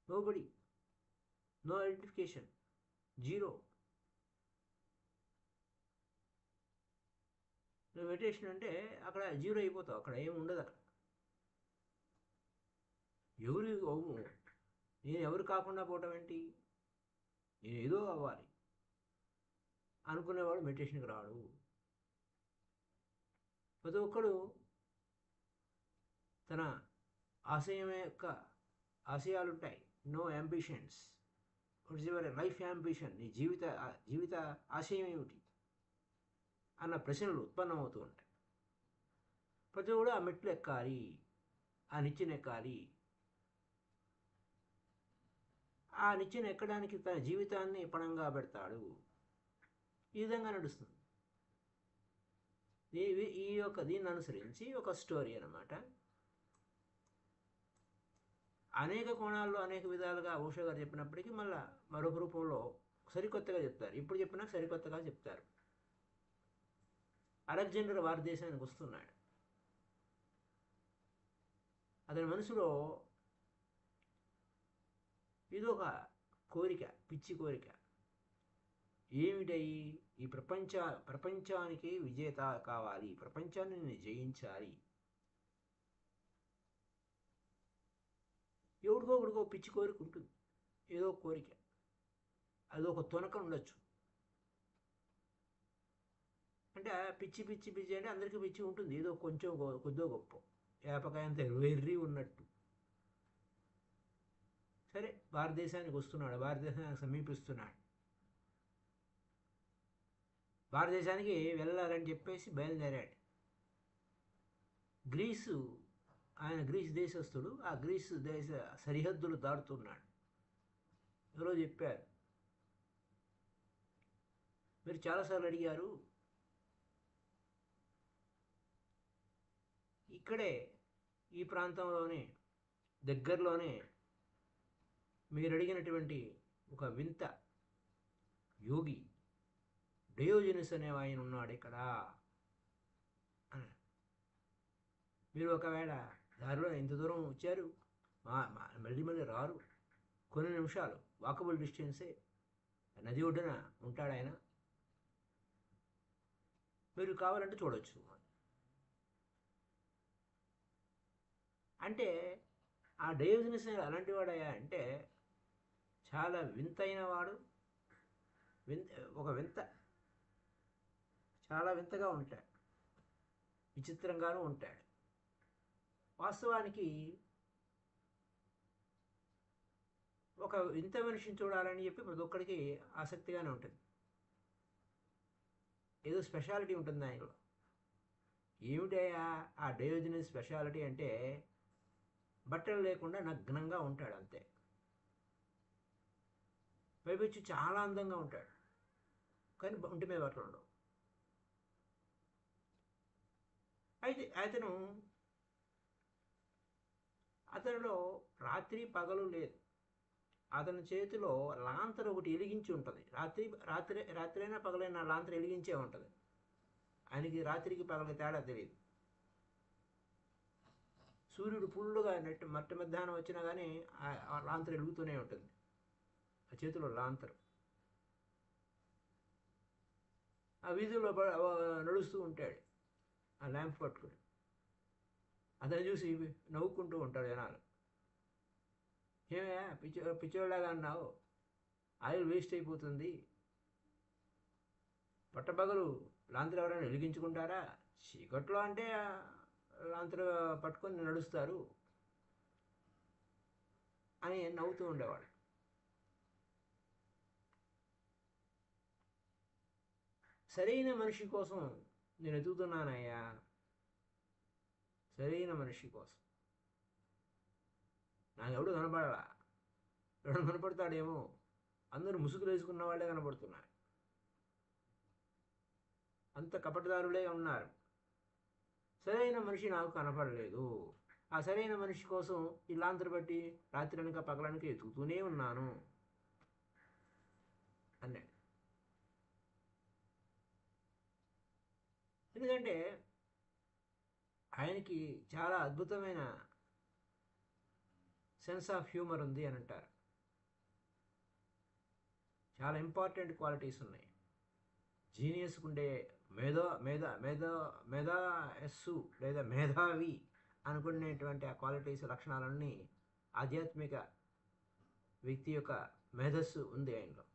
Nobody, no identification, zero. నువ్వు meditation అంటే అక్కడ జీరో అయిపోతావు, అక్కడ ఏమి ఉండదు. అక్కడ ఎవరు నేను ఎవరు కాకుండా పోవటం ఏంటి, నేను ఏదో అవ్వాలి అనుకునేవాడు మెడిటేషన్కి రాడు. ప్రతి ఒక్కడు తన ఆశయాలు ఉంటాయి. No ambitions. What is your life ambition? నీ జీవిత ఆశయం ఏమిటి అన్న ప్రశ్నలు ఉత్పన్నమవుతూ ఉంటాయి. ప్రతి ఒక్కడు ఆ మెట్లు ఎక్కాలి, ఆ నిచ్చెన ఎక్కాలి. ఆ నిచ్చెన ఎక్కడానికి తన జీవితాన్ని పణంగా పెడతాడు. ఈ విధంగా నడుస్తుంది. దీన్ని అనుసరించి ఒక స్టోరీ అన్నమాట. అనేక కోణాల్లో అనేక విధాలుగా ఓషో గారు చెప్పినప్పటికీ మళ్ళీ మరొక రూపంలో సరికొత్తగా చెప్తారు. ఇప్పుడు చెప్పినా సరికొత్తగా చెప్తారు. అలెగ్జాండర్ భారతదేశానికి వస్తున్నాడు. అతని మనసులో ఇదొక కోరిక, పిచ్చి కోరిక. ఏమిటయి? ఈ ప్రపంచానికి విజేత కావాలి, ప్రపంచాన్ని నేను జయించాలి. ఎవడికో పిచ్చి కోరిక ఉంటుంది, ఏదో కోరిక. అదొక తొనక ఉండొచ్చు. అంటే పిచ్చి అంటే అందరికీ పిచ్చి ఉంటుంది, ఏదో కొంచెం కొద్దో గొప్ప ఏపకాయంత వెర్రి ఉన్నట్టు. సరే, భారతదేశానికి వస్తున్నాడు, భారతదేశానికి సమీపిస్తున్నాడు. భారతదేశానికి వెళ్ళాలని చెప్పేసి బయలుదేరాడు. ఆయన గ్రీస్ దేశస్థుడు. ఆ గ్రీసు దేశ సరిహద్దులు దాటుతున్నాడు. ఎవరో చెప్పారు, మీరు చాలాసార్లు అడిగారు, ఇక్కడే ఈ ప్రాంతంలోనే దగ్గరలోనే మీరు అడిగినటువంటి ఒక వింత యోగి డయోజెనస్ అనే ఆయన ఉన్నాడు ఇక్కడ అని. మీరు ఒకవేళ దారిలో ఇంత దూరం వచ్చారు, మళ్ళీ రారు, కొన్ని నిమిషాలు వాకబుల్ డిస్టెన్సే, నది ఒడ్డున ఉంటాడు ఆయన, మీరు కావాలంటే చూడవచ్చు అంటే. ఆ డయోజెనస్ అలాంటి వాడయ్యా అంటే చాలా వింతైన వాడు. ఒక వింత, చాలా వింతగా ఉంటాడు, విచిత్రంగానూ ఉంటాడు. వాస్తవానికి ఒక వింత మనిషిని చూడాలని చెప్పి ప్రతి ఒక్కడికి ఆసక్తిగానే ఉంటుంది. ఏదో స్పెషాలిటీ ఉంటుంది ఆయనలో. ఏమిటయ్యా ఆ డయోజెనస్ స్పెషాలిటీ అంటే, బట్టలు లేకుండా నగ్నంగా ఉంటాడు అంతే. పైపెచ్చి చాలా అందంగా ఉంటాడు, కానీ ఒంటి మీద బట్టలు ఉండవు. అయితే అతనిలో రాత్రి పగలు లేదు. అతని చేతిలో లాంతర్ ఒకటి వెలిగించి ఉంటుంది. రాత్రైనా పగలైనా లాంతర్ వెలిగించే ఉంటుంది. ఆయనకి రాత్రికి పగలకి తేడా తెలియదు. సూర్యుడు ఫుల్లుగా మట్టి మధ్యాహ్నం వచ్చినా కానీ ఆ లాంతర్ వెలుగుతూనే ఉంటుంది. ఆ చేతిలో లాంతర్. ఆ వీధుల్లో నడుస్తూ ఉంటాడు ఆ ల్యాంప్ పట్టుకుని. అతను చూసి నవ్వుకుంటూ ఉంటాడు జనాలు. ఏమయ్యా పిచ్చోళ్ళలాగా అన్నావు, ఆయిల్ వేస్ట్ అయిపోతుంది, పట్టపగలు లాంతరు ఎవరైనా వెలిగించుకుంటారా? చీకట్లో అంటే లాంతరు పట్టుకొని నడుస్తారు అని నవ్వుతూ ఉండేవాడు. సరైన మనిషి కోసం నేను ఎదుగుతున్నానయ్యా, సరైన మనిషి కోసం. నాకు ఎవడు కనపడాలా, ఎవడు కనపడతాడేమో, అందరూ ముసుగులు వేసుకున్న వాళ్ళే కనపడుతున్నారు, అంత కపటదారులే ఉన్నారు. సరైన మనిషి నాకు కనపడలేదు. ఆ సరైన మనిషి కోసం ఈ లాంతరు బట్టి రాత్రి అనక పగలనక ఎతుకుతూనే ఉన్నాను అన్నాడు. ఎందుకంటే ఆయనకి చాలా అద్భుతమైన సెన్స్ ఆఫ్ హ్యూమర్ ఉంది అని అంటారు. చాలా ఇంపార్టెంట్ క్వాలిటీస్ ఉన్నాయి. జీనియస్కు ఉండే మేధో మేధ మేధో మేధాస్సు లేదా మేధావి అనుకునేటువంటి ఆ క్వాలిటీస్ లక్షణాలన్నీ ఆధ్యాత్మిక వ్యక్తి యొక్క మేధస్సు ఉంది ఆయనలో.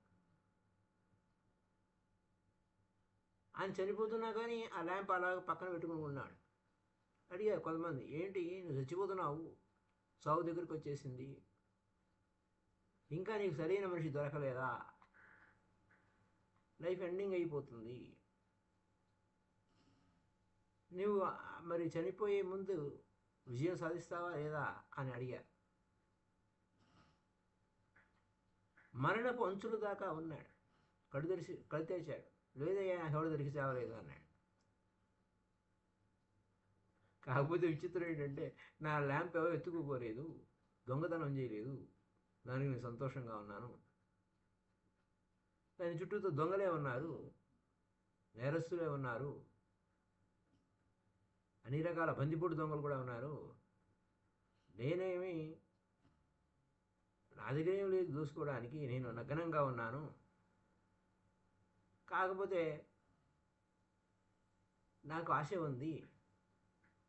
ఆయన చనిపోతున్నా కానీ ఆ ల్యాంప్ అలాగ పక్కన పెట్టుకుని ఉన్నాడు. అడిగారు కొంతమంది, ఏంటి నువ్వు చచ్చిపోతున్నావు, సాగు దగ్గరికి వచ్చేసింది, ఇంకా నీకు సరైన మనిషి దొరకలేదా, లైఫ్ ఎండింగ్ అయిపోతుంది, నువ్వు మరి చనిపోయే ముందు విజయం సాధిస్తావా లేదా అని అడిగారు. మరణపు అంచుల దాకా ఉన్నాడు. కళ్ళు తెరిచాడు. లేదయ్యా నాకు ఎవడు దొరికి చావలేదు అన్నాడు. కాకపోతే విచిత్రం ఏంటంటే నా ల్యాంప్ ఎవరు ఎత్తుకుపోలేదు, దొంగతనం చేయలేదు, దానికి నేను సంతోషంగా ఉన్నాను. దాని చుట్టూతో దొంగలే ఉన్నారు, నేరస్తులే ఉన్నారు, అన్ని రకాల బందిపోటు దొంగలు కూడా ఉన్నారు. నేనేమి నా దగ్గర ఏం లేదు దోసుకోవడానికి, నేను నగ్నంగా ఉన్నాను. కాకపోతే నాకు ఆశ ఉంది,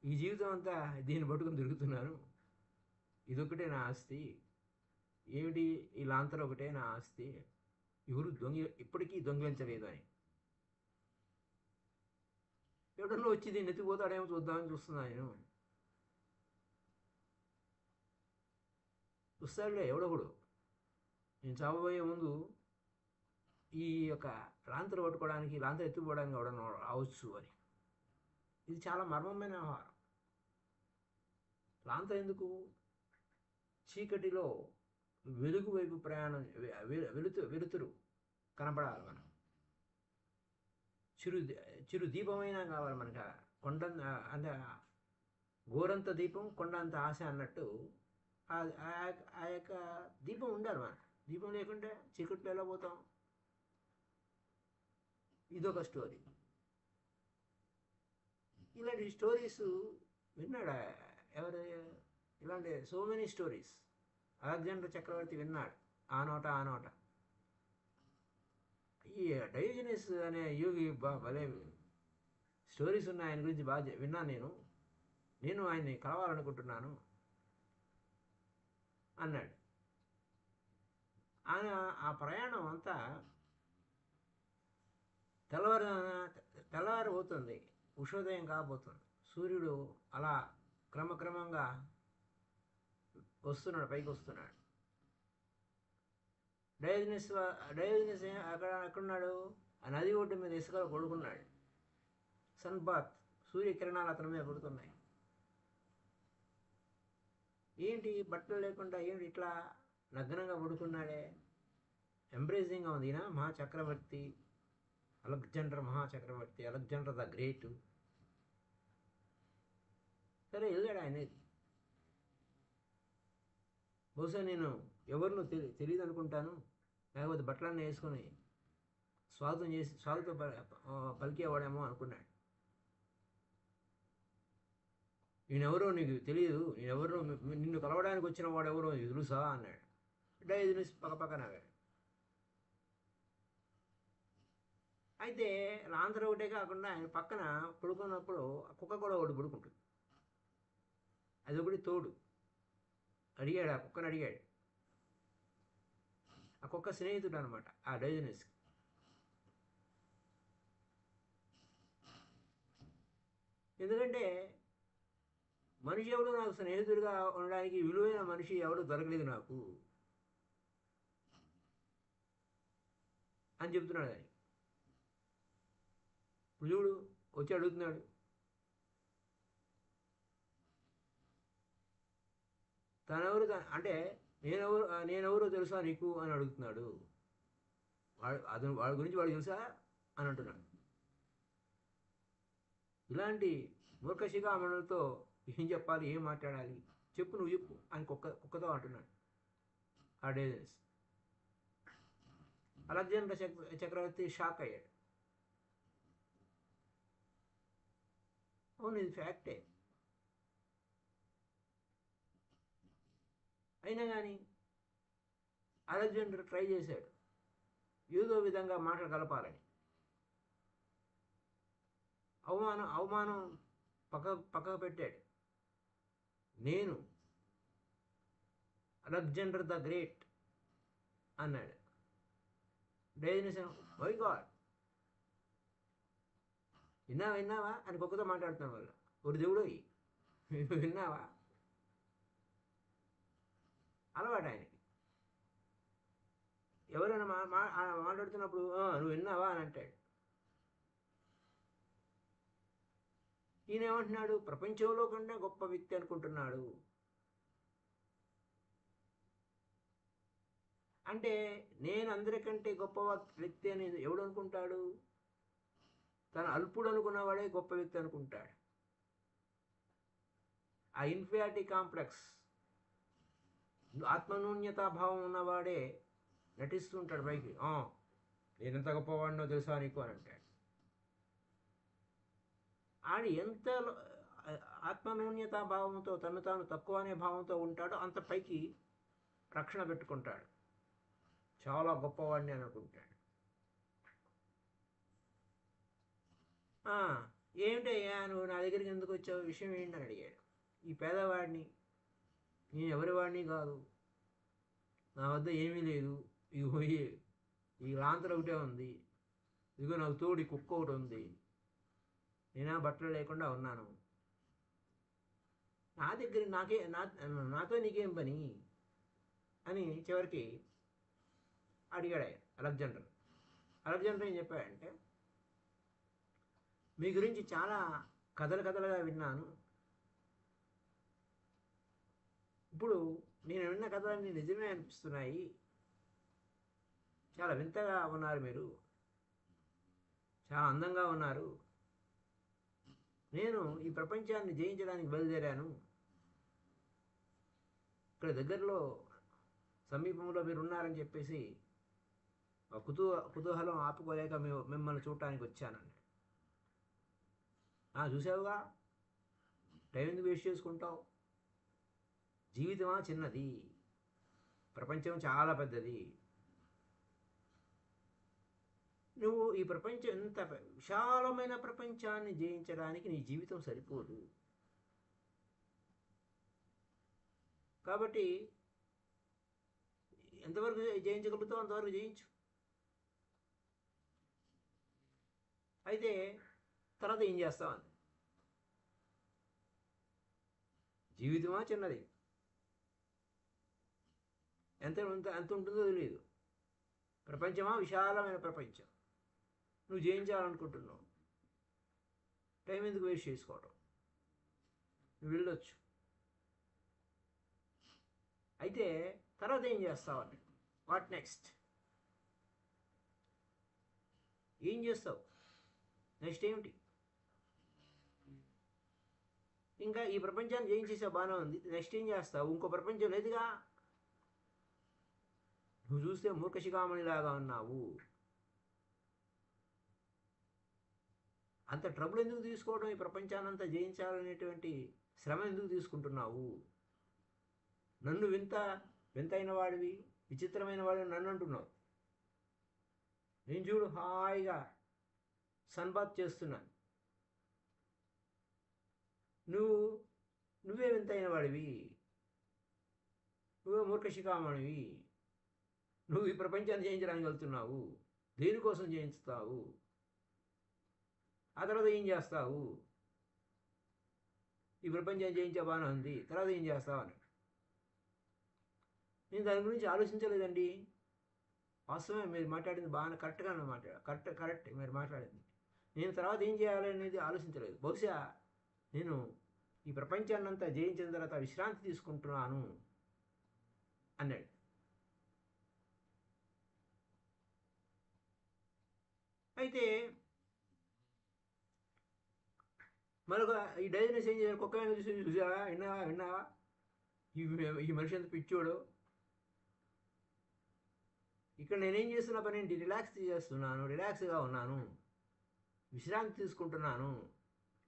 ఈ జీవితం అంతా దీన్ని పట్టుకుని తిరుగుతున్నాను, ఇదొక్కటే నా ఆస్తి, ఏమిటి ఈ లాంతర్ ఒకటే నా ఆస్తి, ఎవరు ఇప్పటికీ దొంగిలించలేదు అని. ఎవడన్నా వచ్చి దీన్ని ఎత్తిపోతాడేమో చూద్దామని చూస్తున్నా నేను. చూస్తాడులే ఎవడొకడు, నేను చావబోయే ముందు ఈ యొక్క లాంతర్ పట్టుకోవడానికి, లాంతర్ ఎత్తుకోవడానికి ఎవడన్నా రావచ్చు అని. ఇది చాలా మర్మమైన వ్యవహారం. లాంతర్ ఎందుకు? చీకటిలో వెలుగు వైపు ప్రయాణం, వెలుతురు కనపడాలి. మనం చిరు దీపమైనా కావాలి మనకు. కొండ అంటే గోరంత దీపం, కొండంత ఆశ అన్నట్టు ఆ యొక్క దీపం ఉండాలి మనకు. దీపం లేకుంటే చీకట్లో ఎలా పోతాం? ఇదొక స్టోరీ. ఇలాంటి స్టోరీస్ విన్నాడు ఎవరు? ఇలాంటి సో మెనీ స్టోరీస్ అలెగ్జాండర్ చక్రవర్తి విన్నాడు ఆ నోట. ఈ డయోజనస్ అనే యోగి భలే స్టోరీస్ ఉన్నాయి ఆయన గురించి, బాగా విన్నాను నేను ఆయన్ని కలవాలనుకుంటున్నాను అన్నాడు. ఆయన ఆ ప్రయాణం అంతా తెల్లవారు పోతుంది, ఉషోదయం కాబోతుంది, సూర్యుడు అలా క్రమక్రమంగా వస్తున్నాడు, పైకి వస్తున్నాడు. డయోజనస్ ఎక్కడున్నాడు? ఆ నది ఒడ్డు మీద ఇసుకలో పడుకున్నాడు. సన్ బాత్, సూర్యకిరణాలు అతని మీద పడుతున్నాయి. ఏంటి బట్టలు లేకుండా ఏంటి ఇట్లా నగ్నంగా పడుకున్నాడే? ఎంబ్రేజింగ్గా ఉంది. ఈయన మహాచక్రవర్తి, అలెగ్జాండర్ మహాచక్రవర్తి, అలెగ్జాండర్ ద గ్రేట్. సరే వెళ్ళాడు ఆయన. బహుశా నేను ఎవరినో తెలియదు అనుకుంటాను, లేకపోతే బట్టలన్నీ వేసుకొని స్వాగతం పలికేవాడేమో అనుకున్నాడు. నేనెవరో నీకు తెలియదు, నేనెవరో నిన్ను కలవడానికి వచ్చిన వాడెవరో నీకు తెలుసా అన్నాడు. డయోజనస్ పక్కన నవ్వాడు. అయితే లాంతర్ ఒకటే కాకుండా ఆయన పక్కన పడుకున్నప్పుడు కుక్క కూడా ఒకటి పడుకుంటుంది. అది ఒకటి తోడు. అడిగాడు, ఆ కుక్కను అడిగాడు. ఆ కుక్క స్నేహితుడు అనమాట ఆ డయోజనస్కి. ఎందుకంటే మనిషి ఎవడు నాకు స్నేహితుడిగా ఉండడానికి విలువైన మనిషి ఎవడు దొరకలేదు నాకు అని చెప్తున్నాడు. అని చూడు వచ్చి అడుగుతున్నాడు, తనెవరు అంటే నేనెవరో తెలుసా నీకు అని అడుగుతున్నాడు. వాడి గురించి వాడు తెలుసా అని అంటున్నాడు. ఇలాంటి మూర్ఖ శిఖామణులతో ఏం చెప్పాలి, ఏం మాట్లాడాలి, చెప్పు నువ్వు చెప్పు అని కుక్కతో అంటున్నాడు ఆ డయోజనస్. అలెగ్జాండర్ చక్రవర్తి షాక్ అయ్యాడు. అవును, ఇది ఫ్యాక్టే. అయినా కానీ అలెగ్జాండర్ ట్రై చేశాడు. ఏదో విధంగా మాటలు కలపాలని. అవమానం పక్కకు పెట్టాడు. నేను అలెగ్జాండర్ ద గ్రేట్ అన్నాడు. డయోజనీస్ మై గాడ్, విన్నావా అని కుక్కతో మాట్లాడుతున్నారు వాళ్ళు. ఒక దేవుడు విన్నావా? అలవాటు ఆయనకి. ఎవరైనా మాట్లాడుతున్నప్పుడు నువ్వు విన్నావా అని అంటాడు. ఈయన ఏమంటున్నాడు? ప్రపంచంలో కన్నా గొప్ప వ్యక్తి అనుకుంటున్నాడు. అంటే నేను అందరికంటే గొప్ప వ్యక్తి అని ఎవడు అనుకుంటాడు? తను అల్పుడు అనుకున్నవాడే గొప్ప వ్యక్తి అనుకుంటాడు. ఆ ఇన్ఫీరియారిటీ కాంప్లెక్స్, ఆత్మన్యూన్యతాభావం ఉన్నవాడే నటిస్తూ ఉంటాడు పైకి. నేనెంత గొప్పవాడినో తెలుసా నీకు అని అంటాడు. ఆడు ఎంత ఆత్మన్యూన్యతాభావంతో తను తాను తక్కువ అనే భావంతో ఉంటాడో అంత పైకి రక్షణ పెట్టుకుంటాడు. చాలా గొప్పవాడిని అని అనుకుంటాడు. ఏమిటయ్యా నువ్వు నా దగ్గరికి ఎందుకు వచ్చావు, విషయం ఏంటని అడిగాడు. ఈ పేదవాడిని, నేను ఎవరి వాడిని కాదు, నా వద్ద ఏమీ లేదు, ఇగో ఈ లాంతరు ఒకటే ఉంది, ఇదిగో నాకు తోడి కుక్క ఒకటి ఉంది, నేనా బట్టలు లేకుండా ఉన్నాను, నా దగ్గర నాతో నీకేం పని అని చివరికి అడిగాడు ఆయన అలెగ్జాండర్. అలెగ్జాండర్ ఏం చెప్పాడంటే, మీ గురించి చాలా కథలుగా విన్నాను. ఇప్పుడు నేను విన్న కథలన్నీ నిజమే అనిపిస్తున్నాయి. చాలా వింతగా ఉన్నారు మీరు, చాలా అందంగా ఉన్నారు. నేను ఈ ప్రపంచాన్ని జయించడానికి బయలుదేరాను. ఇక్కడ దగ్గరలో సమీపంలో మీరు ఉన్నారని చెప్పేసి కుతూహలం ఆపుకోలేక మిమ్మల్ని చూడటానికి వచ్చానండి. చూసావుగా, టైం ఎందుకు వేస్ట్ చేసుకుంటావు? జీవితమా చిన్నది, ప్రపంచం చాలా పెద్దది. నువ్వు ఈ ప్రపంచం ఎంత విశాలమైన ప్రపంచాన్ని జయించడానికి నీ జీవితం సరిపోదు. కాబట్టి ఎంతవరకు జయించగలుగుతావు అంతవరకు జయించు. అయితే తర్వాత ఏం చేస్తావని. జీవితమా చిన్నది, ఎంత ఉంటుందో తెలియదు. ప్రపంచమా విశాలమైన ప్రపంచం, నువ్వు జయించాలనుకుంటున్నావు. టైం ఎందుకు వేస్ట్ చేసుకోవడం, నువ్వు వెళ్ళొచ్చు. అయితే తర్వాత ఏం చేస్తావని. What next? ఏం చేస్తావు నెక్స్ట్? ఏమిటి? ఇంకా ఈ ప్రపంచాన్ని జయించేసావు, బాగానే ఉంది. నెక్స్ట్ ఏం చేస్తావు? ఇంకో ప్రపంచం లేదుగా. నువ్వు చూస్తే మూర్ఖశిఖామణిలాగా ఉన్నావు. అంత ట్రబుల్ ఎందుకు తీసుకోవడం? ఈ ప్రపంచాన్నంతా జయించాలనేటువంటి శ్రమ ఎందుకు తీసుకుంటున్నావు? నన్ను వింతైన వాడివి, విచిత్రమైన వాడివి నన్ను అంటున్నావు. నేను చూడు హాయిగా సన్బాత్ చేస్తున్నాను, నువ్వే వింతైన వాడివి, నువ్వే మూర్ఖశిఖామణివి. నువ్వు ఈ ప్రపంచాన్ని జయించడానికి వెళ్తున్నావు. దేనికోసం జయించుతావు? ఆ తర్వాత ఏం చేస్తావు? ఈ ప్రపంచాన్ని జయించే బాగానే ఉంది, తర్వాత ఏం చేస్తావు అని. నేను దాని గురించి ఆలోచించలేదండి. వాస్తవమే, మీరు మాట్లాడింది బాగా కరెక్ట్గానే కరెక్ట్ మీరు మాట్లాడింది. నేను తర్వాత ఏం చేయాలి అనేది ఆలోచించలేదు. బహుశా నేను ఈ ప్రపంచాన్నంతా జయించిన తర్వాత విశ్రాంతి తీసుకుంటున్నాను అన్నాడు. అయితే మరొక ఈ డైజనస్ ఏం చేయాలి? కుక్క మీద చూసావా? విన్నావా? ఈ మనిషి అంత పిచ్చోడు. ఇక్కడ నేనేం చేస్తున్న పని ఏంటి? రిలాక్స్గా ఉన్నాను, విశ్రాంతి తీసుకుంటున్నాను.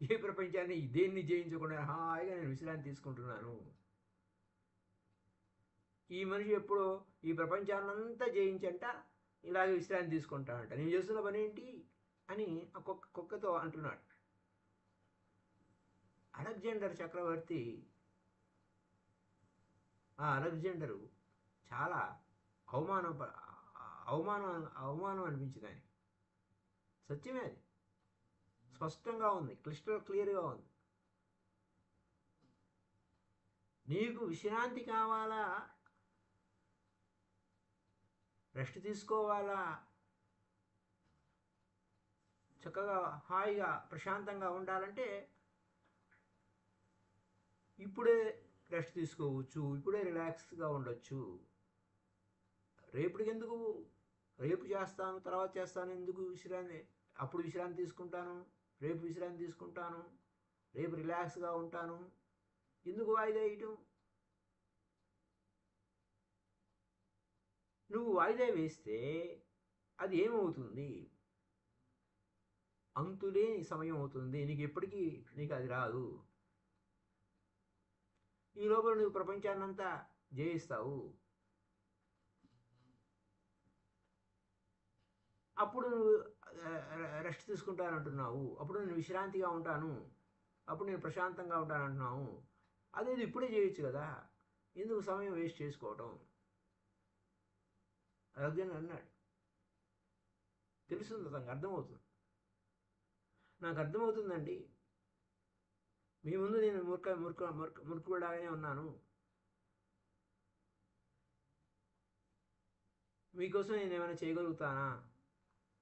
ఏ ప్రపంచాన్ని దేన్ని జయించకుండా హాయిగా నేను విశ్రాంతి తీసుకుంటున్నాను. ఈ మనిషి ఎప్పుడో ఈ ప్రపంచాన్నంతా జయించంట ఇలాగే విశ్రాంతి తీసుకుంటానంట. నేను చేస్తున్న పని ఏంటి అని ఆ కుక్కతో అంటున్నాడు. అలెగ్జాండర్ చక్రవర్తి, ఆ అలెగ్జాండరు చాలా అవమానం అవమానం అవమానం అనిపించింది ఆయన. సత్యమే అది, స్పష్టంగా ఉంది, క్లియర్గా ఉంది. నీకు విశ్రాంతి కావాలా, రెస్ట్ తీసుకోవాలా, చక్కగా హాయిగా ప్రశాంతంగా ఉండాలంటే ఇప్పుడే రెస్ట్ తీసుకోవచ్చు, ఇప్పుడే రిలాక్స్గా ఉండొచ్చు. రేపటికి ఎందుకు, రేపు చేస్తాను తర్వాత చేస్తాను ఎందుకు విశ్రాంతి, అప్పుడు విశ్రాంతి తీసుకుంటాను, రేపు విశ్రాంతి తీసుకుంటాను, రేపు రిలాక్స్గా ఉంటాను, ఎందుకు వాయిదా వేయటం? నువ్వు వాయిదా వేస్తే అది ఏమవుతుంది, అంతులేని సమయం అవుతుంది, నీకు ఎప్పటికీ నీకు అది రాదు. ఈ లోపల నువ్వు ప్రపంచాన్నంతా జయిస్తావు. అప్పుడు నువ్వు రెస్ట్ తీసుకుంటానంటున్నావు, అప్పుడు నేను విశ్రాంతిగా ఉంటాను, అప్పుడు నేను ప్రశాంతంగా ఉంటానంటున్నావు. అదేది ఇప్పుడే చేయొచ్చు కదా, ఎందుకు సమయం వేస్ట్ చేసుకోవటం? అలెగ్జాండర్ అన్నాడు. తెలుస్తుంది, అతనికి అర్థమవుతుంది. నాకు అర్థమవుతుందండి, మీ ముందు నేను మురుకులాగానే ఉన్నాను, మీకోసం నేను ఏమైనా చేయగలుగుతానా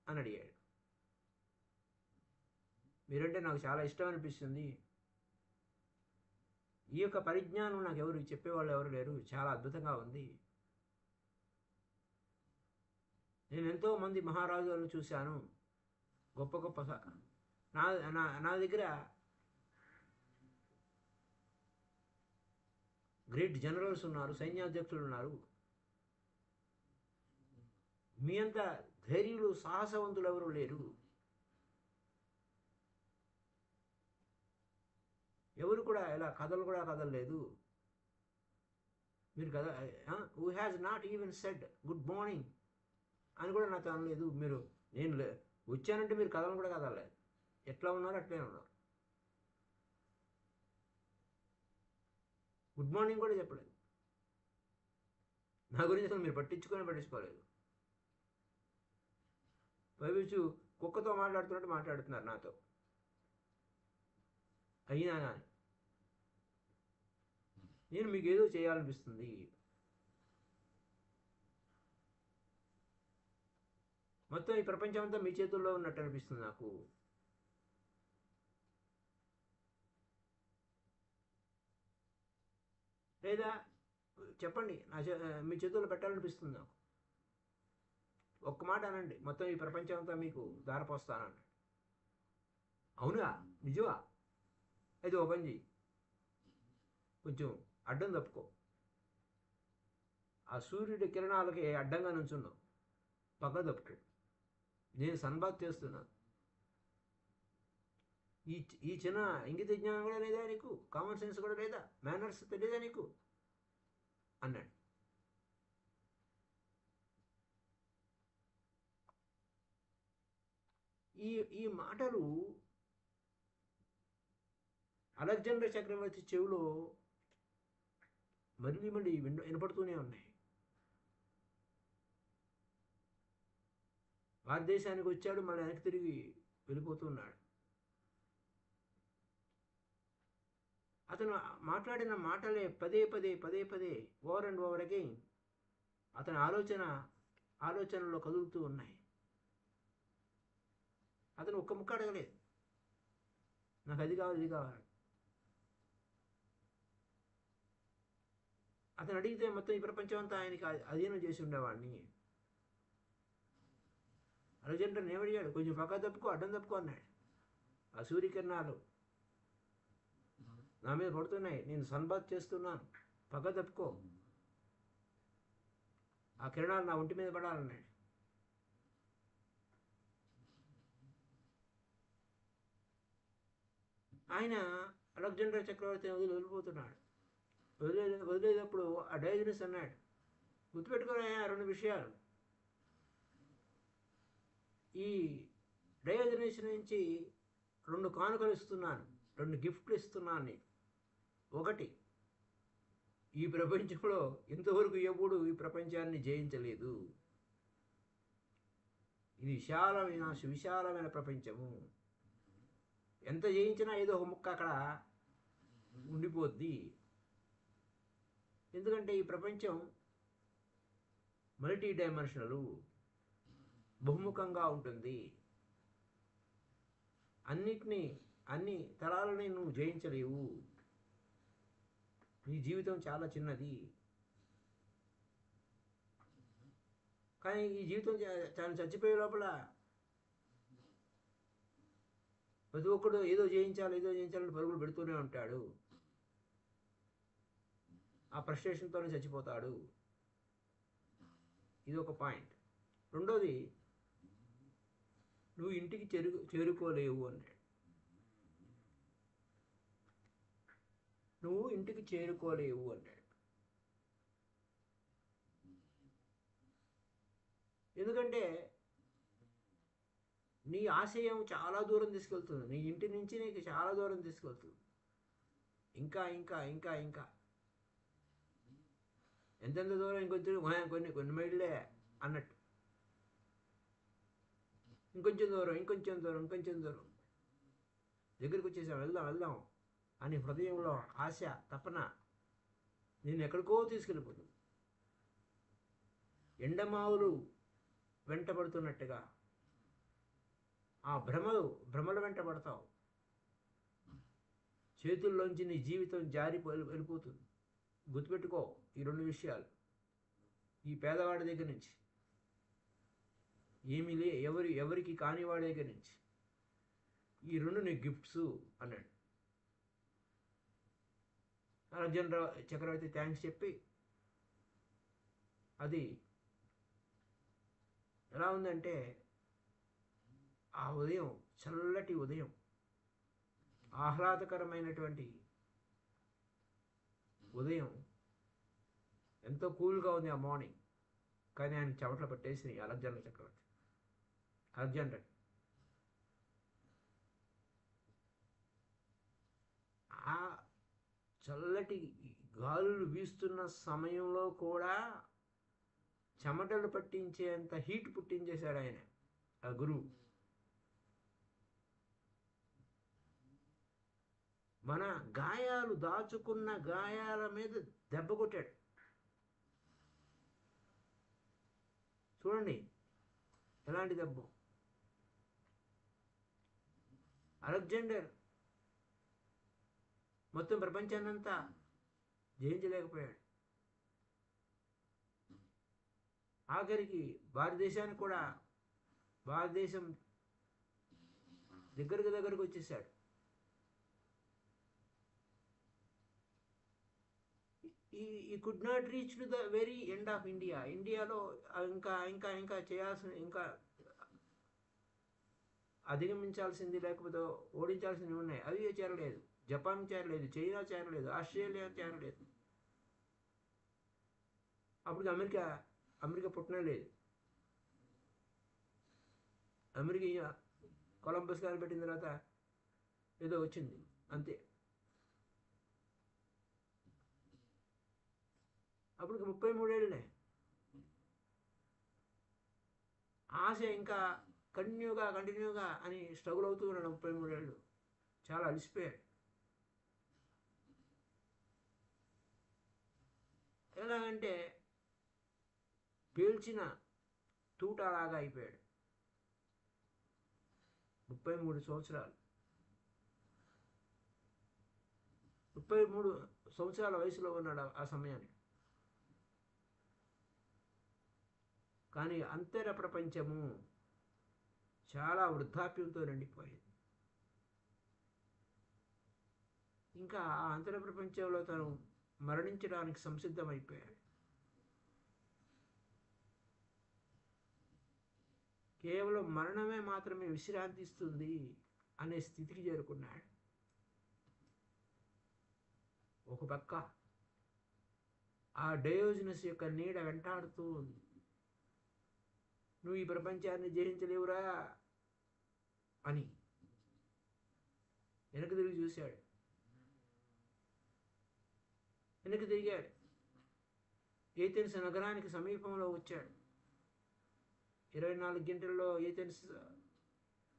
అని అడిగాడు. మీరంటే నాకు చాలా ఇష్టం అనిపిస్తుంది, ఈ యొక్క పరిజ్ఞానం నాకు ఎవరు చెప్పేవాళ్ళు ఎవరు లేరు, చాలా అద్భుతంగా ఉంది. నేను ఎంతోమంది మహారాజులను చూశాను, గొప్ప గొప్ప నా దగ్గర గ్రేట్ జనరల్స్ ఉన్నారు, సైన్యాధ్యక్షులు ఉన్నారు. మీ అంత ధైర్యులు సాహసవంతులు ఎవరు లేరు. ఎవరు కూడా ఇలా కథలు కూడా కదలలేదు. మీరు కథ who has not even said good morning అని కూడా నాతో అనలేదు. మీరు నేను వచ్చానంటే మీరు కథలు కూడా కదలలేదు, ఎట్లా ఉన్నారు అట్లే ఉన్నారు. గుడ్ మార్నింగ్ కూడా చెప్పలేదు. నా గురించి అసలు మీరు పట్టించుకోలేదు. పైవచ్చు కుక్కతో మాట్లాడుతున్నట్టు మాట్లాడుతున్నారు నాతో. అయినా కానీ నేను మీకు ఏదో చేయాలనిపిస్తుంది. మొత్తం ఈ ప్రపంచం అంతా మీ చేతుల్లో ఉన్నట్టు అనిపిస్తుంది నాకు. లేదా చెప్పండి, మీ చేతుల్లో పెట్టాలనిపిస్తుంది నాకు. ఒక్క మాట అనండి, మొత్తం ఈ ప్రపంచం అంతా మీకు దారపోస్తానండి. అవునా, నిజమా? అయితే ఓ పని చెయ్యి, కొంచెం అడ్డం తప్పుకో, ఆ సూర్యుడి కిరణాలకి అడ్డంగా నుంచున్నావు, పక్క తప్పుకో. నేను సన్బాత్ చేస్తున్నాను. ఈ చిన్న ఇంగిత జ్ఞానం కూడా లేదా నీకు? కామన్ సెన్స్ కూడా లేదా? మేనర్స్ తెలియదా నీకు అన్నాడు. ఈ మాటలు అలెగ్జాండర్ చక్రవర్తి చెవిలో మళ్ళీ వినపడుతూనే ఉన్నాయి. భారతదేశానికి వచ్చాడు, మళ్ళీ వెనక్కి తిరిగి వెళ్ళిపోతున్నాడు. అతను మాట్లాడిన మాటలే పదే పదే ఓవర్ అండ్ ఓవర్ అగైన్ అతని ఆలోచనలో కదులుతూ ఉన్నాయి. అతను ఒక్క ముక్క అడగలేదు, నాకు అది కావాలి ఇది కావాలి. అతను అడిగితే మొత్తం ఈ ప్రపంచం అంతా ఆయనకి అధీనం చేసి ఉండేవాడిని. అలెగ్జాండర్ ఏమడిగాడు? కొంచెం పక్క తప్పుకో, అడ్డం తప్పుకో అన్నాడు. ఆ సూర్యకిరణాలు నా మీద పడుతున్నాయి, నేను సన్బాత్ చేస్తున్నాను, పక్క తప్పుకో, ఆ కిరణాలు నా ఒంటి మీద పడాలన్నాడు. ఆయన అలెగ్జాండర్ చక్రవర్తి వెళ్ళిపోతున్నాడు. వదిలేటప్పుడు ఆ డయాజనస్ అన్నాడు, గుర్తుపెట్టుకునే రెండు విషయాలు. ఈ డయోజనీస్ నుంచి 2 కానుకలు ఇస్తున్నాను, 2 గిఫ్ట్లు ఇస్తున్నాను నీకు. ఒకటి, ఈ ప్రపంచంలో ఇంతవరకు ఎప్పుడు ఈ ప్రపంచాన్ని జయించలేదు. ఇది విశాలమైన ప్రపంచము. ఎంత జయించినా ఏదో ఒక ముక్క అక్కడ ఉండిపోద్ది. ఎందుకంటే ఈ ప్రపంచం మల్టీ డైమెన్షనల్, బహుముఖంగా ఉంటుంది. అన్ని తరాలని నువ్వు జయించలేవు. నీ జీవితం చాలా చిన్నది. కానీ ఈ జీవితం చాలా చచ్చిపోయే లోపల ప్రతి ఒక్కడు ఏదో జయించాలని పరుగులు పెడుతూనే ఉంటాడు. ఆ ఫ్రస్ట్రేషన్తోనే చచ్చిపోతాడు. ఇది ఒక పాయింట్. రెండోది, నువ్వు ఇంటికి చేరుకోలేవు అన్నాడు. నువ్వు ఇంటికి చేరుకోలేవు అన్నాడు. ఎందుకంటే నీ ఆశయం చాలా దూరం తీసుకెళ్తుంది. నీ ఇంటి నుంచి నీకు చాలా దూరం తీసుకెళ్తుంది. ఇంకా ఇంకా ఇంకా ఇంకా ఎంతెంత దూరం, కొన్ని మైళ్ళే అన్నట్టు. ఇంకొంచెం దూరం దగ్గరికి వచ్చేసాం, వెళ్దాం అని హృదయంలో ఆశ, తపన నేను ఎక్కడికో తీసుకెళ్ళిపోతుంది. ఎండమావులు వెంటబడుతున్నట్టుగా ఆ భ్రమల వెంట పడతావు. చేతుల్లోంచి నీ జీవితం జారి వెళ్ళిపోతుంది. గుర్తుపెట్టుకో ఈ 2 విషయాలు. ఈ పేదవాడి దగ్గర నుంచి, ఎవరికి కాని వాడి దగ్గర నుంచి, ఈ 2 నీ గిఫ్ట్స్ అన్నాడు. అలెగ్జాండర్ చక్రవర్తి థ్యాంక్స్ చెప్పి, అది ఎలా ఉందంటే ఆ ఉదయం, చల్లటి ఉదయం, ఆహ్లాదకరమైనటువంటి ఉదయం, ఎంతో కూల్గా ఉంది ఆ మార్నింగ్. కానీ ఆయన చెమటలు పట్టేసినాయి అలెగ్జాండర్ చక్రవర్తి. అలెగ్జాండర్ ఆ చల్లటి గాలులు వీస్తున్న సమయంలో కూడా చెమటలు పట్టించేంత హీట్ పుట్టించేశాడు ఆయన, ఆ గురువు. మన గాయాలు, దాచుకున్న గాయాల మీద దెబ్బ కొట్టాడు. చూడండి ఎలాంటి దెబ్బ. అలెగ్జాండర్ మొత్తం ప్రపంచాన్నంతా జయించలేకపోయాడు. ఆఖరికి భారతదేశానికి కూడా, భారతదేశం దగ్గరకు వచ్చేసాడు. ఈ could not reach to the very end of India. ఇండియాలో ఇంకా ఇంకా ఇంకా చేయాల్సిన, ఇంకా అధిగమించాల్సింది, లేకపోతే ఓడించాల్సినవి ఉన్నాయి. అవి చేరలేదు. జపాన్ చేరలేదు, చైనా చేరలేదు, ఆస్ట్రేలియా చేరలేదు. అప్పుడు అమెరికా పుట్టనే లేదు. అమెరికా కొలంబస్ గారు పెట్టిన తర్వాత ఏదో వచ్చింది అంతే. అప్పటికి 33 ఏళ్ళే. ఆశ ఇంకా కంటిన్యూగా అని స్ట్రగుల్ అవుతూ ఉన్నాడు. 33 ఏళ్ళు చాలా అలసిపోయాడు. ఎలాగంటే పేల్చిన తూటలాగా అయిపోయాడు. 33 సంవత్సరాలు, 33 సంవత్సరాల వయసులో ఉన్నాడు ఆ సమయానికి. కానీ అంతర ప్రపంచము చాలా వృద్ధాప్యంతో నిండిపోయింది. ఇంకా ఆ అంతర ప్రపంచంలో తను మరణించడానికి సంసిద్ధమైపోయాడు. కేవలం మరణమే మాత్రమే విశ్రాంతి ఇస్తుంది అనే స్థితికి చేరుకున్నాడు. ఒక పక్క ఆ డయోజనస్ యొక్క నీడ వెంటాడుతూ ఉంది. నువ్వు ఈ ప్రపంచాన్ని జయించలేవురా అని వెనక్కి తిరిగి చూశాడు. వెనక్కి తిరిగాడు. ఏథెన్స్ నగరానికి సమీపంలో వచ్చాడు. 24 గంటల్లో ఏథెన్స్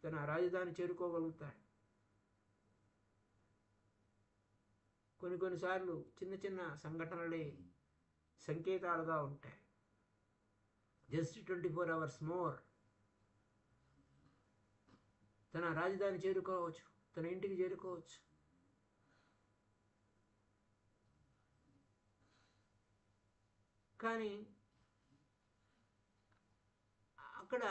తన రాజధాని చేరుకోగలుగుతాడు. కొన్నిసార్లు చిన్న చిన్న సంఘటనలే సంకేతాలుగా ఉంటాయి. జస్ట్ 24 hours మోర్ తన రాజధాని చేరుకోవచ్చు, తన ఇంటికి చేరుకోవచ్చు. కానీ అక్కడ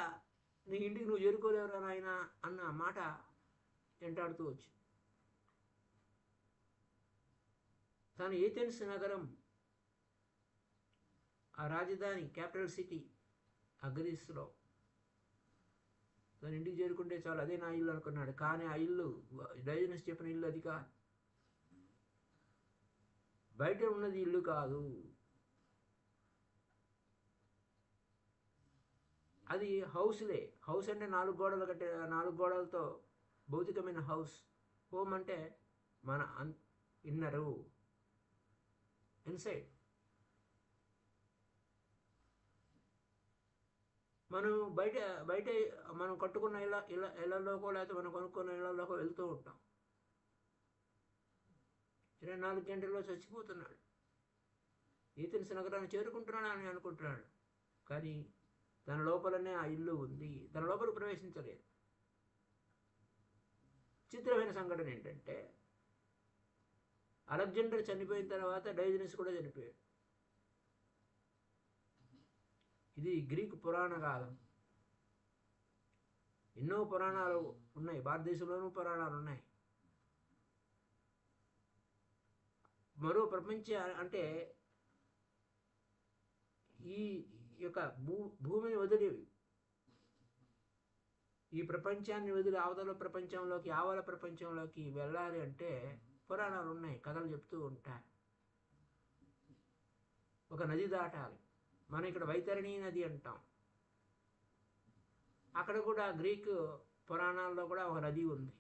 నీ ఇంటికి నువ్వు చేరుకోలేవురా నాయన అన్న మాట వెంటాడుతూ వచ్చి తాను ఏథెన్స్ నగరం, ఆ రాజధాని క్యాపిటల్ సిటీ ఆ గ్రీస్లో తన ఇంటికి చేరుకుంటే చాలు, అదే నా ఇల్లు అనుకున్నాడు. కానీ ఆ ఇల్లు, డయోజనస్ చెప్పిన ఇల్లు అది కాదు. బయట ఉన్నది ఇల్లు కాదు, అది హౌస్లే. హౌస్ అంటే 4 గోడలు కట్టే, 4 గోడలతో భౌతికమైన హౌస్. హోమ్ అంటే మన ఇన్నరు, ఇన్సైడ్. మనం బయట మనం కట్టుకున్న ఇళ్లలోకో లేకపోతే మనం కొనుక్కున్న ఇళ్లలోకో వెళ్తూ ఉంటాం. 24 గంటల్లో చచ్చిపోతున్నాడు. ఏథెన్స్ నగరాన్ని చేరుకుంటున్నాడు అని అనుకుంటున్నాడు. కానీ తన లోపలనే ఆ ఇల్లు ఉంది, తన లోపల ప్రవేశించలేదు. చిత్రమైన సంఘటన ఏంటంటే, అలెగ్జాండర్ చనిపోయిన తర్వాత డయోజనస్ కూడా చనిపోయాడు. ఇది గ్రీకు పురాణ కాలం. ఎన్నో పురాణాలు ఉన్నాయి, భారతదేశంలోనూ పురాణాలు ఉన్నాయి. మరో ప్రపంచ అంటే ఈ యొక్క భూమిని వదిలి, ఈ ప్రపంచాన్ని వదిలి అవతల ప్రపంచంలోకి, ఆవల ప్రపంచంలోకి వెళ్ళాలి అంటే పురాణాలు ఉన్నాయి, కథలు చెప్తూ ఉంటాయి. ఒక నది దాటాలి. మనం ఇక్కడ వైతరణి నది అంటాం. అక్కడ కూడా గ్రీకు పురాణాల్లో కూడా ఒక నది ఉంది.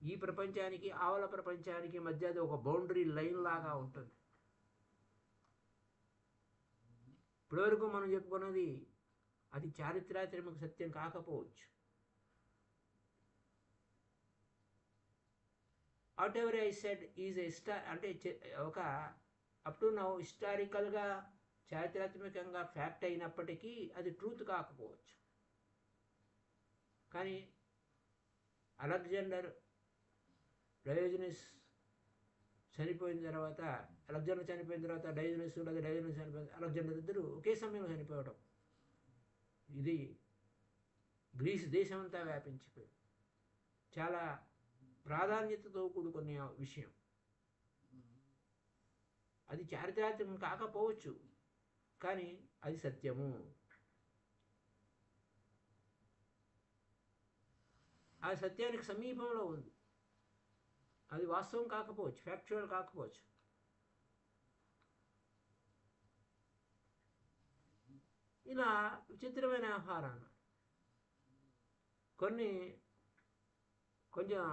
ఈ ప్రపంచానికి, ఆవల ప్రపంచానికి మధ్య అది ఒక బౌండరీ లైన్ లాగా ఉంటుంది. ఇప్పటివరకు మనం చెప్పుకున్నది అది చారిత్రాత్మక సత్యం కాకపోవచ్చు. What ever I said is అంటే ఒక అప్ టు నౌ హిస్టారికల్గా, చారిత్రాత్మకంగా ఫ్యాక్ట్ అయినప్పటికీ అది ట్రూత్ కాకపోవచ్చు. కానీ అలెగ్జాండర్, డయోజనస్ చనిపోయిన తర్వాత, అలెగ్జాండర్ చనిపోయిన తర్వాత డయోజనస్, లేదా డయోజనస్ చనిపోయిన అలెగ్జాండర్ ఇద్దరు ఒకే సమయంలో చనిపోవడం, ఇది గ్రీస్ దేశం అంతా వ్యాపించిపోయింది. చాలా ప్రాధాన్యతతో కూడుకునే విషయం. అది చారిత్రాత్మకం కాకపోవచ్చు, కానీ అది సత్యము. ఆ సత్యానికి సమీపంలో ఉంది. అది వాస్తవం కాకపోవచ్చు, ఫ్యాక్చువల్ కాకపోవచ్చు. ఇలా విచిత్రమైన వ్యవహారం. కొంచెం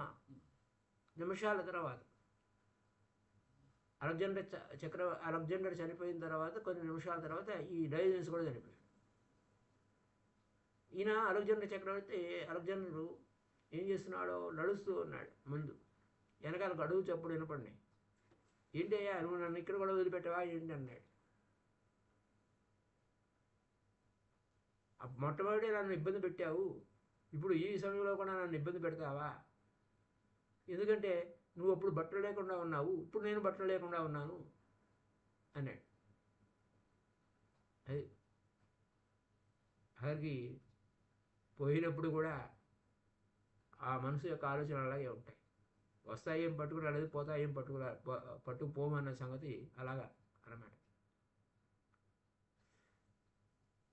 నిమిషాల తర్వాత అలెగ్జాండర్ చనిపోయిన తర్వాత కొన్ని నిమిషాల తర్వాత ఈ డయోజనస్ కూడా చనిపోయాడు. ఈయన అలెగ్జాండరు ఏం చేస్తున్నాడో నడుస్తూ ఉన్నాడు. ముందు వెనకాల అడుగు చప్పుడు వినపడినాయి. ఏంటయ్యా నువ్వు నన్ను ఇక్కడ కూడా వదిలిపెట్టావా ఏంటి అన్నాడు. మొట్టమొదటి నన్ను ఇబ్బంది పెట్టావు, ఇప్పుడు ఈ సమయంలో కూడా నన్ను ఇబ్బంది పెడతావా? ఎందుకంటే నువ్వు అప్పుడు బట్టలు లేకుండా ఉన్నావు, ఇప్పుడు నేను బట్టలు లేకుండా ఉన్నాను అన్నాడు. అది అక్కడికి పోయినప్పుడు కూడా ఆ మనసు యొక్క ఆలోచన అలాగే ఉంటాయి. వస్తాయి ఏం పట్టుకురాలేదు, పోతాయి ఏం పట్టుకుపోమన్న సంగతి అలాగా అన్నమాట.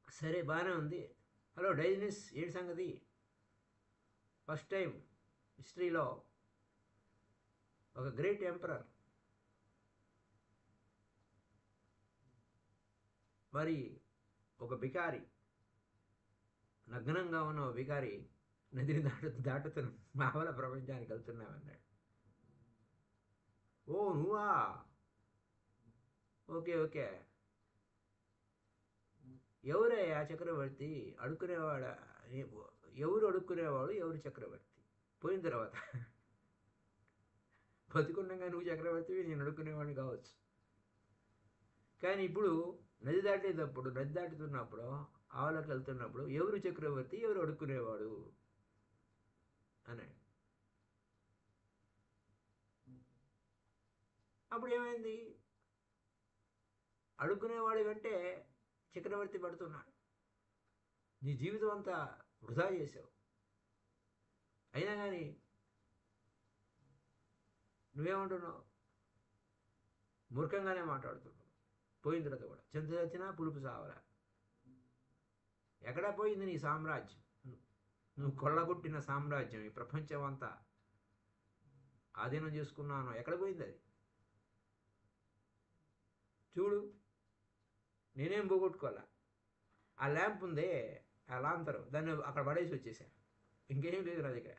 సరే, బాగానే ఉంది. హలో డయోజనస్, ఏంటి సంగతి? ఫస్ట్ టైం హిస్టరీలో ఒక గ్రేట్ ఎంపరర్ మరి ఒక బికారి, నగ్నంగా ఉన్న ఒక బికారి నదిని దాటుతున్నాం, మామూల ప్రపంచానికి వెళ్తున్నామన్నాడు. ఓ నువ్వా, ఓకే ఓకే, ఎవరయ్యా చక్రవర్తి? అడుక్కునేవాడా? ఎవరు అడుక్కునేవాడు, ఎవరు చక్రవర్తి? పోయిన తర్వాత బతికుండగా నువ్వు చక్రవర్తివి, నేను అడుక్కునేవాడిని కావచ్చు. కానీ ఇప్పుడు నది దాటేటప్పుడు, నది దాటుతున్నప్పుడు, ఆవలకు వెళ్తున్నప్పుడు ఎవరు చక్రవర్తి, ఎవరు అడుక్కునేవాడు అన్నాడు. అప్పుడు ఏమైంది? అడుక్కునేవాడి వెంటే చక్రవర్తి పడుతున్నాడు. నీ జీవితం అంతా వృధా చేసావు, అయినా కానీ నువ్వేమంటున్నావు? మూర్ఖంగానే మాట్లాడుతున్నావు. పోయిన తర్వాత కూడా చింత చచ్చినా పులుపు సావరా. ఎక్కడా పోయింది నీ సామ్రాజ్యం? నువ్వు కొల్లగొట్టిన సామ్రాజ్యం, ఈ ప్రపంచం అంతా ఆధీనం చేసుకున్నాను, ఎక్కడ పోయింది అది? చూడు, నేనేం పోగొట్టుకోవాలా? ఆ ల్యాంప్ ఉందే, ఆ లాంతరు, దాన్ని అక్కడ పడేసి వచ్చేసాను. ఇంకేం లేదు నా దగ్గర.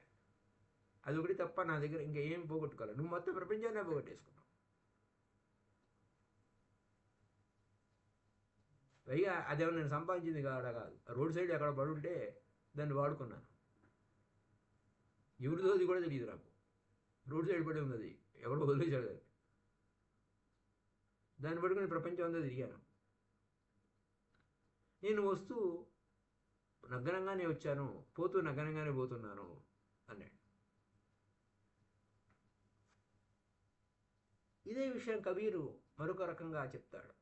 అది ఒకటి తప్ప నా దగ్గర ఇంకేం పోగొట్టుకోవాలి. నువ్వు మొత్తం ప్రపంచాన్ని పోగొట్టేసుకున్నావు. పైగా అదేమో నేను సంపాదించింది కాదు, రోడ్ సైడ్ ఎక్కడ పడుంటే దాన్ని వాడుకున్నాను. ఎవరిదో అది కూడా తెలియదు నాకు. రోడ్ సైడ్ పడి ఉంది, అది ఎవడో వదిలేశాడు అది. దాన్ని పట్టుకుని ప్రపంచం అంతా తిరిగాను. నేను వస్తూ నగ్నంగానే వచ్చాను, పోతూ నగ్నంగానే పోతున్నాను అన్నాడు. ఇదే విషయం కబీరు మరొక రకంగా చెప్తాడు.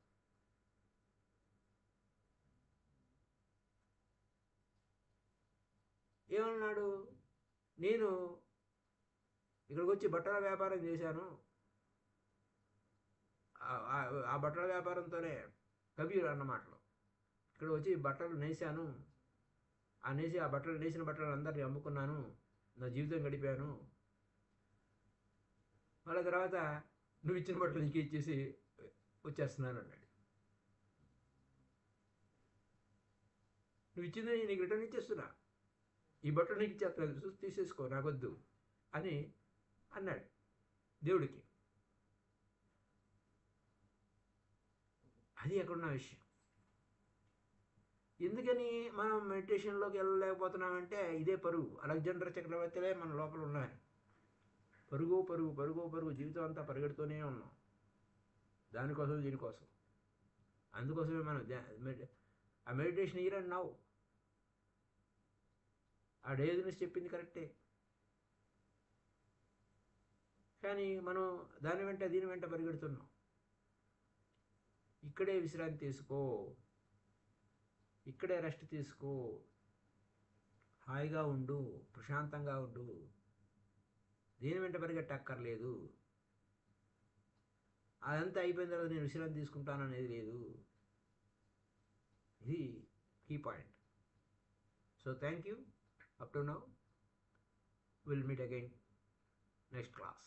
ఏమన్నాడు? నేను ఇక్కడికి వచ్చి బట్టల వ్యాపారం చేశాను, ఆ బట్టల వ్యాపారంతోనే కబీరు అన్న మాటలు, ఇక్కడ వచ్చి బట్టలు నేసాను, ఆ బట్టలు నేసిన బట్టలు అందరినీ అమ్ముకున్నాను, నా జీవితం గడిపాను. మళ్ళీ తర్వాత నువ్వు ఇచ్చిన బట్టలు నీకు ఇచ్చేసి వచ్చేస్తున్నాను అన్నాడు. నువ్వు ఇచ్చింది నీకు రిటర్న్ ఇచ్చేస్తున్నా, ఈ బట్టలు నీకు ఇచ్చేస్తాను, చూసి తీసేసుకో, నాకొద్దు అని అన్నాడు దేవుడికి. అది ఎక్కడున్న విషయం. ఎందుకని మనం మెడిటేషన్లోకి వెళ్ళలేకపోతున్నామంటే ఇదే పరుగు. అలెగ్జాండర్ చక్రవర్తిలే మన లోపల ఉన్నాయి. పరుగు పరుగు పరుగు పరుగు, జీవితం అంతా పరిగెడుతూనే ఉన్నాం, దానికోసం దీనికోసం. అందుకోసమే మనం ఆ మెడిటేషన్ ఇయర్ అండ్ నౌ. ఆ డేజినెస్ చెప్పింది కరెక్టే, కానీ మనం దాని వెంట దీని వెంట పరిగెడుతున్నాం. ఇక్కడే విశ్రాంతి తీసుకో, ఇక్కడే రెస్ట్ తీసుకో, హాయిగా ఉండు, ప్రశాంతంగా ఉండు, దేని వెంట పరిగెట్టక్కర్లేదు. అదంతా అయిపోయిన తర్వాత నేను విశ్రాంతి తీసుకుంటాను అనేది లేదు. ఇది key point. So thank you. Up to now. Will meet again next class.